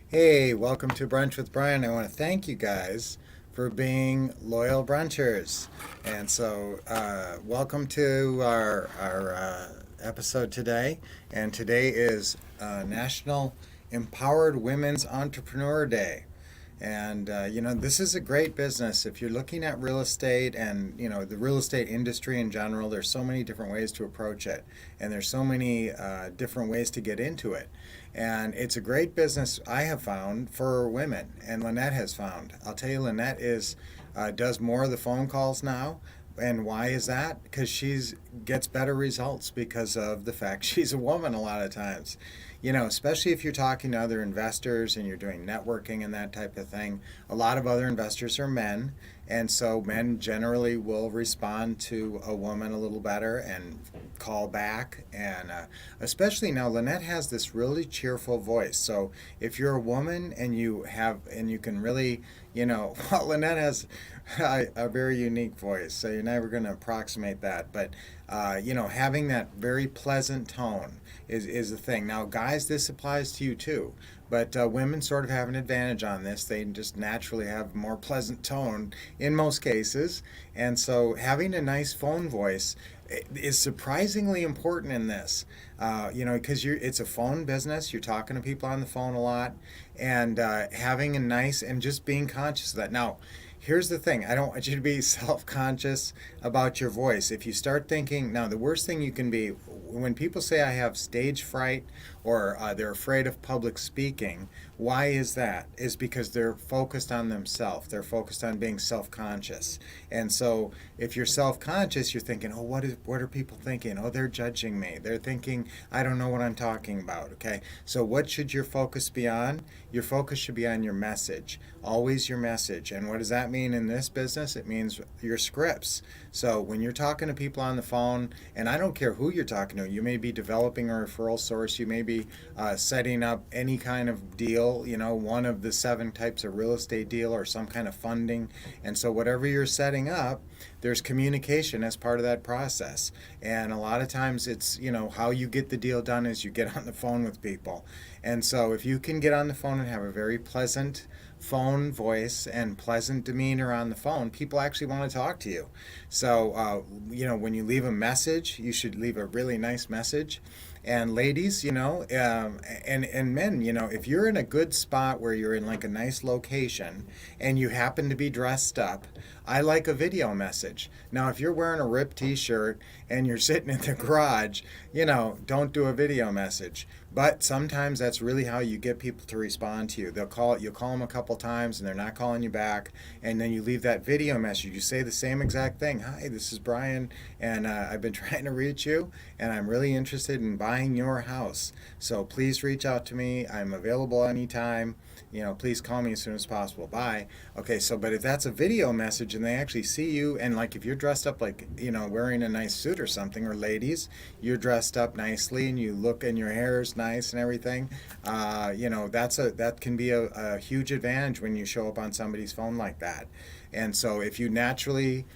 Hey, welcome to Brunch with Brian. I want to thank you guys for being loyal brunchers. Welcome to our episode today. And today is National Empowered Women's Entrepreneur Day. This is a great business. If you're looking at real estate and, the real estate industry in general, there's so many different ways to approach it. And there's so many different ways to get into it. And it's a great business I have found for women, and Lynette has found. I'll tell you, Lynette does more of the phone calls now. And why is that? Because she's gets better results because of the fact she's a woman a lot of times. Especially if you're talking to other investors and you're doing networking and that type of thing. A lot of other investors are men, and so men generally will respond to a woman a little better and call back. And especially now, Lynette has this really cheerful voice. So if you're a woman and you can really, well, Lynette has a very unique voice, so you're never going to approximate that. But having that very pleasant tone is the thing. Now, guys, this applies to you too. But women sort of have an advantage on this. They just naturally have a more pleasant tone in most cases. And so having a nice phone voice is surprisingly important in this. Because it's a phone business. You're talking to people on the phone a lot. And having a nice and just being conscious of that. Now, here's the thing. I don't want you to be self-conscious about your voice. If you start thinking, now the worst thing you can be, when people say I have stage fright or they're afraid of public speaking, why is that? Is because they're focused on themselves. They're focused on being self-conscious. And so if you're self-conscious, you're thinking, oh, what are people thinking? Oh, they're judging me. They're thinking I don't know what I'm talking about. Okay. So what should your focus be on? Your focus should be on your message. Always your message. And what does that mean in this business? It means your scripts. So when you're talking to people on the phone, and I don't care who you're talking to, you may be developing a referral source, you may be setting up any kind of deal, one of the 7 types of real estate deal or some kind of funding. And so whatever you're setting up, there's communication as part of that process. And a lot of times it's, how you get the deal done is you get on the phone with people. And so if you can get on the phone and have a very pleasant phone voice and pleasant demeanor on the phone, people actually want to talk to you. So, when you leave a message, you should leave a really nice message. And ladies, and men, if you're in a good spot where you're in like a nice location and you happen to be dressed up, I like a video message. Now, if you're wearing a ripped t-shirt and you're sitting in the garage, don't do a video message. But sometimes that's really how you get people to respond to you. You'll call them a couple times and they're not calling you back. And then you leave that video message. You say the same exact thing. Hi, this is Brian, and I've been trying to reach you, and I'm really interested in buying your house. So please reach out to me. I'm available anytime. Please call me as soon as possible. Bye. Okay, but if that's a video message and they actually see you, and like if you're dressed up like, wearing a nice suit or something, or ladies, you're dressed up nicely and you look and your hair is nice and everything, that can be a huge advantage when you show up on somebody's phone like that. And so if you naturally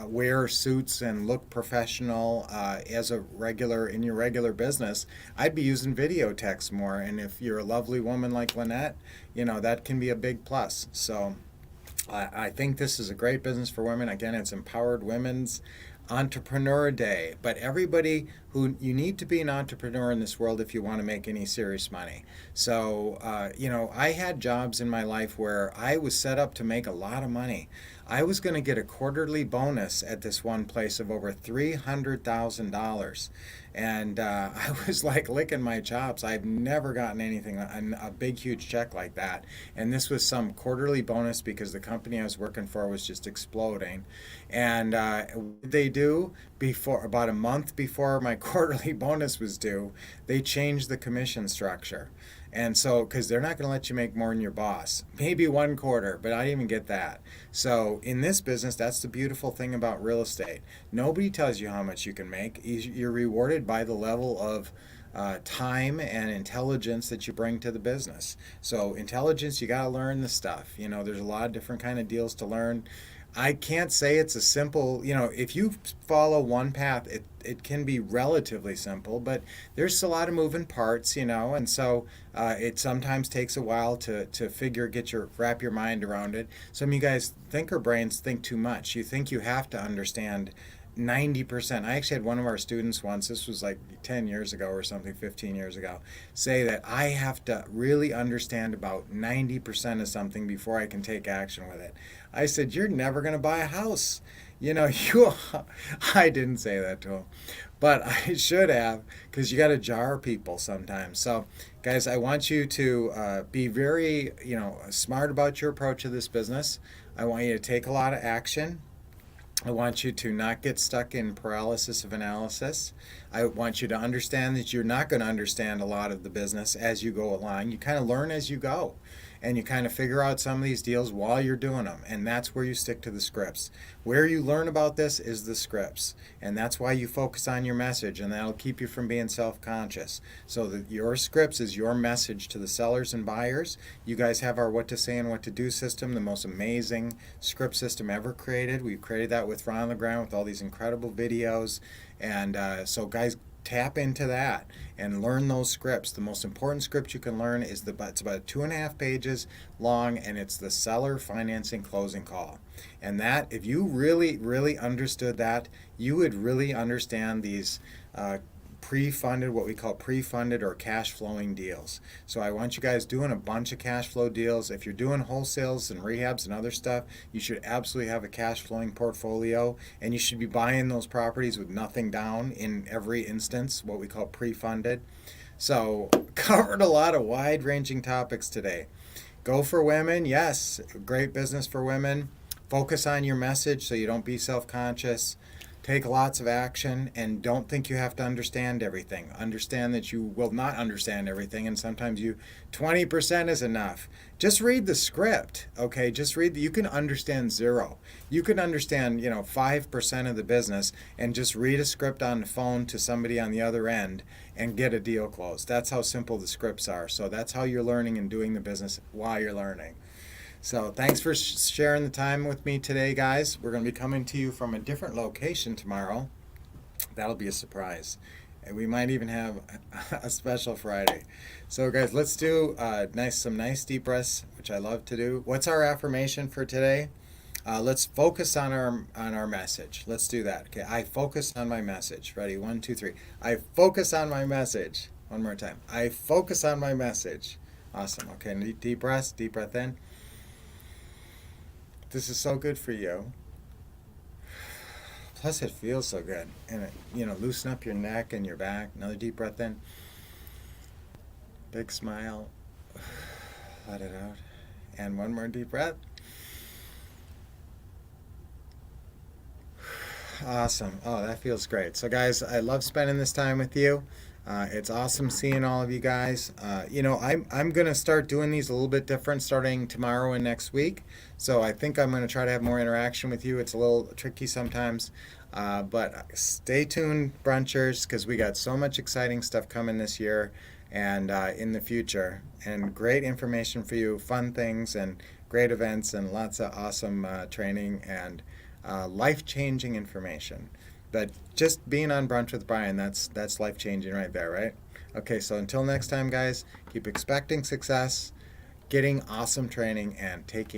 wear suits and look professional in your regular business, I'd be using video text more. And if you're a lovely woman like Lynette, that can be a big plus. So I think this is a great business for women. Again, it's Empowered Women's Entrepreneur Day. But you need to be an entrepreneur in this world if you want to make any serious money. So, I had jobs in my life where I was set up to make a lot of money. I was going to get a quarterly bonus at this one place of over $300,000. And I was like licking my chops. I've never gotten anything, a big, huge check like that. And this was some quarterly bonus because the company I was working for was just exploding. And what they do about a month before my quarterly bonus was due, they changed the commission structure. And so, because they're not going to let you make more than your boss, maybe 1/4, but I didn't even get that. So, in this business, that's the beautiful thing about real estate. Nobody tells you how much you can make. You're rewarded by the level of time and intelligence that you bring to the business. So, intelligence, you got to learn the stuff. There's a lot of different kind of deals to learn. I can't say it's a simple, if you follow one path, it can be relatively simple, but there's a lot of moving parts, and so it sometimes takes a while to wrap your mind around it. Some of you guys thinker brains think too much. You think you have to understand 90%. I actually had one of our students once, this was like 10 years ago or something, 15 years ago, say that I have to really understand about 90% of something before I can take action with it. I said, "You're never going to buy a house." You know, you I didn't say that to him, but I should have, because you got to jar people sometimes. So, guys, I want you to be very, smart about your approach to this business. I want you to take a lot of action. I want you to not get stuck in paralysis of analysis. I want you to understand that you're not going to understand a lot of the business as you go along. You kind of learn as you go, and you kind of figure out some of these deals while you're doing them, and that's where you stick to the scripts. Where you learn about this is the scripts, and that's why you focus on your message, and that'll keep you from being self-conscious. So that your scripts is your message to the sellers and buyers. You guys have our what to say and what to do system, the most amazing script system ever created. We've created that with Ron on the Ground with all these incredible videos, and so guys, tap into that and learn those scripts. The most important script you can learn is it's about 2.5 pages long, and it's the seller financing closing call. And that, if you really, really understood that, you would really understand these pre-funded, what we call pre-funded or cash flowing deals. So I want you guys doing a bunch of cash flow deals. If you're doing wholesales and rehabs and other stuff, you should absolutely have a cash flowing portfolio, and you should be buying those properties with nothing down in every instance, what we call pre-funded. So covered a lot of wide-ranging topics today. Go for women, yes, great business for women. Focus on your message so you don't be self-conscious. Take lots of action, and don't think you have to understand everything. Understand that you will not understand everything, and sometimes 20% is enough. Just read the script, okay? You can understand zero. You can understand, 5% of the business, and just read a script on the phone to somebody on the other end and get a deal closed. That's how simple the scripts are. So that's how you're learning and doing the business while you're learning. So thanks for sharing the time with me today, guys. We're going to be coming to you from a different location tomorrow. That'll be a surprise. And we might even have a special Friday. So, guys, let's do some nice deep breaths, which I love to do. What's our affirmation for today? Let's focus on our message. Let's do that. Okay, I focus on my message. Ready? 1, 2, 3. I focus on my message. One more time. I focus on my message. Awesome. Okay, deep breaths. Deep breath in. This is so good for you. Plus, it feels so good. And loosen up your neck and your back. Another deep breath in. Big smile. Let it out. And one more deep breath. Awesome. Oh, that feels great. So, guys, I love spending this time with you. It's awesome seeing all of you guys. I'm going to start doing these a little bit different starting tomorrow and next week. So I think I'm going to try to have more interaction with you. It's a little tricky sometimes. But stay tuned, brunchers, because we got so much exciting stuff coming this year and in the future. And great information for you, fun things and great events and lots of awesome training and life-changing information. But just being on Brunch with Brian, that's life-changing right there, right? Okay, so until next time, guys, keep expecting success, getting awesome training, and taking